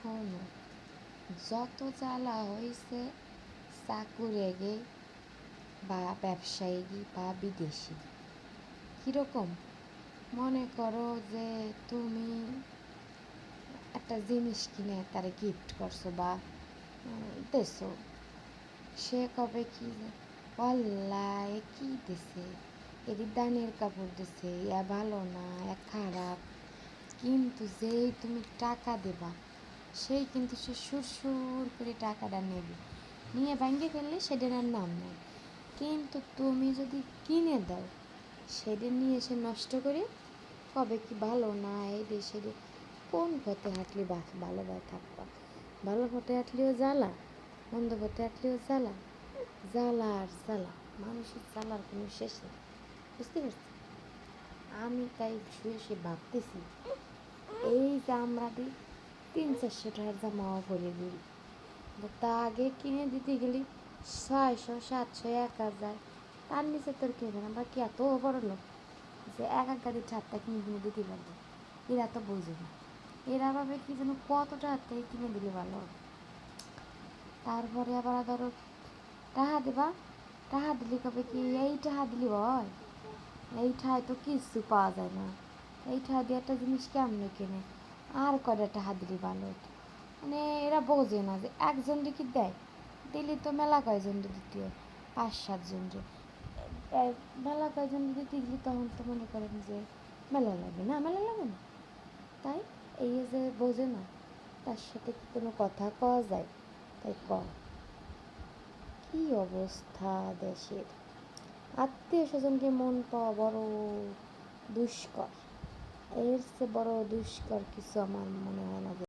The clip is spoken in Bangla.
শোনো, যত জ্বালা হয়েছে চাকুরে গে বা ব্যবসায়ী বা বিদেশি, কীরকম মনে করো যে তুমি একটা জিনিস কিনে তারে গিফট করছো বা দেছো, সে কবে কি যে অল্লাহ কি দিছে, এটি দানের কাপড় দিছে, এ ভালো না, এ খারাপ। কিন্তু যেই তুমি টাকা দেবা সেই কিন্তু সে সুর করে টাকাটা নেবে, নিয়ে ব্যাঙ্গে ফেললে সেটার আর নাম নেই। কিন্তু তুমি যদি কিনে দাও সেটা নিয়ে এসে নষ্ট করে কবে কি ভালো না, এই দেশে কোন পথে হাঁটলে ভালোভাবে থাকবা? ভালো পথে হাঁটলেও জ্বালা, মন্দ পথে হাঁটলেও জ্বালা, জ্বালা আর জ্বালা, মানুষের জ্বালার কোনো শেষ নেই। বুঝতে পারছি? আমি তাই শুয়ে শুয়ে ভাবতেছি, এই যে আমরা দিই 300-400 টাকার জামাও পরে ঘুরি, তা আগে কিনে দিতে গেলে 600, 700, 1000, তার নিচে তোর কিনবে না। আমরা কি এত বড় লোক যে এক গাড়ি 4টা কিনে দিতে পারবো? এরা তো বোঝে না, এরা ভাবে কি যেন কত টাকার থেকে কিনে দিলে ভালো হবে। তারপরে আবার ধরো টাকা দেবা, টাকা দিলে কবে কি এই টাকা দিলে হয়? এই টাকায় তো কিছু পাওয়া যায় না, এই টাকা দিয়ে একটা জিনিস কেমনে কেনে, আর কয়টা টাকা দিলে ভালো হতো। মানে এরা বোঝে না যে একজন কি দেয়, দিলে তো মেলা কয়জন দিতে হয়, 5-7 জন, মেলা কয়জন দিতে গেলে তখন তো মনে করেন যে মেলা লাগে না, মেলা লাগে না। তাই এই যে বোঝে না, তার সাথে কি কোনো কথা কওয়া যায়? তাই কি অবস্থা দেশের, আত্মীয় স্বজনকে মন পাওয়া বড় দুষ্কর, এর চেয়ে বড় দুষ্কর কিছু আমার মনে হয় না।